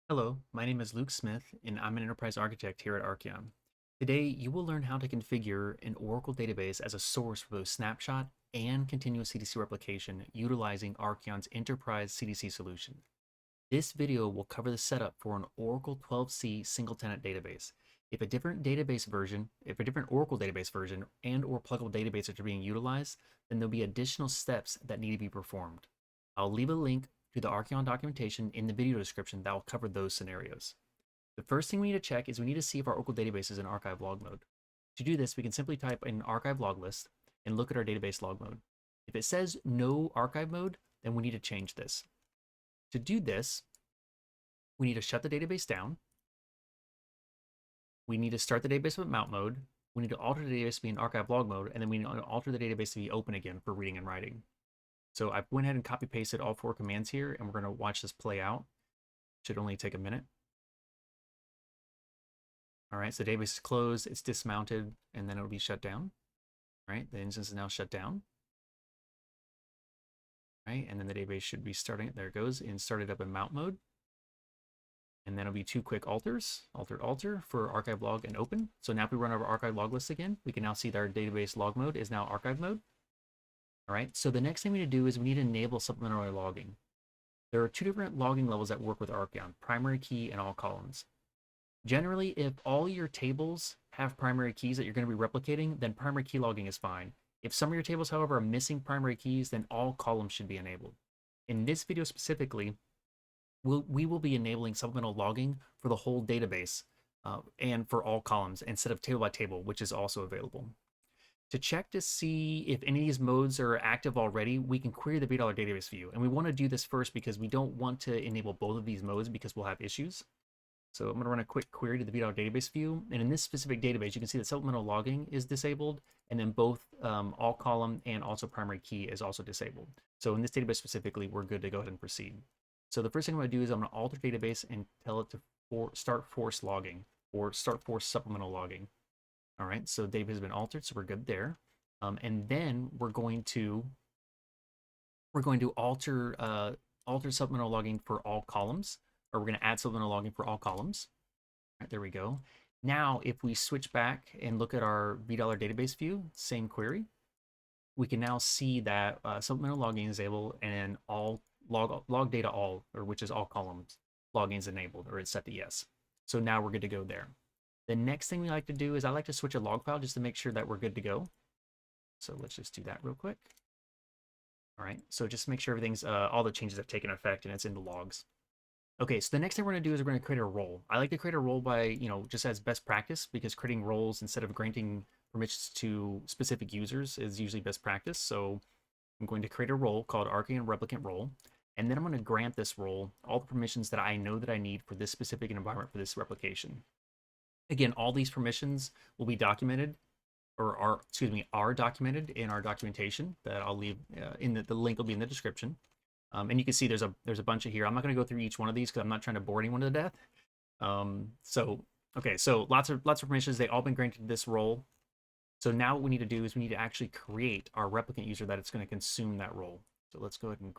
Hello, my name is Luke Smith, and I'm an enterprise architect here at Archeon. Today, you will learn how to configure an Oracle database as a source for both snapshot and continuous CDC replication utilizing Archeon's enterprise CDC solution. This video will cover the setup for an Oracle 12c single-tenant database. If a different Oracle database version and/or pluggable databases are being utilized, then there'll be additional steps that need to be performed. I'll leave a link to the Archeon documentation in the video description that will cover those scenarios. The first thing we need to check is we need to see if our Oracle database is in archive log mode. To do this, we can simply type in archive log list and look at our database log mode. If it says no archive mode, then we need to change this. To do this, we need to shut the database down. We need to start the database with mount mode. We need to alter the database to be in archive log mode, and then we need to alter the database to be open again for reading and writing. So I went ahead and copy pasted all 4 commands here, and we're going to watch this play out. Should only take a minute. All right, so the database is closed, it's dismounted, and then it'll be shut down. All right, the instance is now shut down. All right, and then the database should be starting, there it goes, and started up in mount mode. And then it'll be 2 quick alters, alter for archive log and open. So now if we run our archive log list again, we can now see that our database log mode is now archive mode. All right, so the next thing we need to do is we need to enable supplementary logging. There are 2 different logging levels that work with Archeon, primary key and all columns. Generally, if all your tables have primary keys that you're going to be replicating, then primary key logging is fine. If some of your tables, however, are missing primary keys, then all columns should be enabled. In this video specifically, we will be enabling supplemental logging for the whole database and for all columns instead of table by table, which is also available. To check to see if any of these modes are active already, we can query the $B database view. And we want to do this first because we don't want to enable both of these modes because we'll have issues. So I'm going to run a quick query to the $B database view. And in this specific database, you can see that supplemental logging is disabled. And then both all column and also primary key is also disabled. So in this database specifically, we're good to go ahead and proceed. So the first thing I'm going to do is I'm going to alter database and tell it to start force logging or start force supplemental logging. All right, so database has been altered, so we're good there. And then we're going to alter supplemental logging for all columns, or we're going to add supplemental logging for all columns. All right, there we go. Now, if we switch back and look at our $B database view, same query, we can now see that supplemental logging is enabled and all log data all, or which is all columns, logging is enabled, or it's set to yes. So now we're good to go there. The next thing we like to do is I like to switch a log file just to make sure that we're good to go. So let's just do that real quick. All right, so just make sure everything's, all the changes have taken effect and it's in the logs. Okay, so the next thing we're gonna do is we're gonna create a role. I like to create a role by, just as best practice because creating roles instead of granting permissions to specific users is usually best practice. So I'm going to create a role called Archeon Replicant Role. And then I'm gonna grant this role all the permissions that I know that I need for this specific environment for this replication. Again, all these permissions will be documented, or are documented in our documentation that I'll leave in the link will be in the description. And you can see there's a bunch of here. I'm not going to go through each one of these because I'm not trying to bore anyone to death. Okay, so lots of permissions. They all been granted this role. So now what we need to do is we need to actually create our replicant user that it's going to consume that role. So let's go ahead and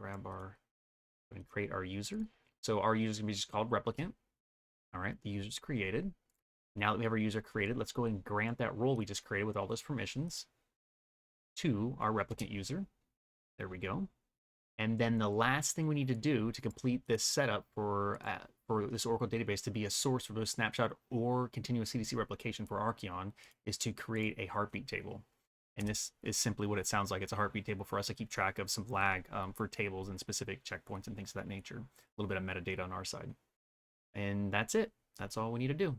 create our user. So our user is going to be just called replicant. All right, the user is created. Now that we have our user created, let's go ahead and grant that role we just created with all those permissions to our replicant user. There we go. And then the last thing we need to do to complete this setup for this Oracle database to be a source for both snapshot or continuous CDC replication for Archeon is to create a heartbeat table. And this is simply what it sounds like. It's a heartbeat table for us to keep track of some lag for tables and specific checkpoints and things of that nature. A little bit of metadata on our side. And that's it. That's all we need to do.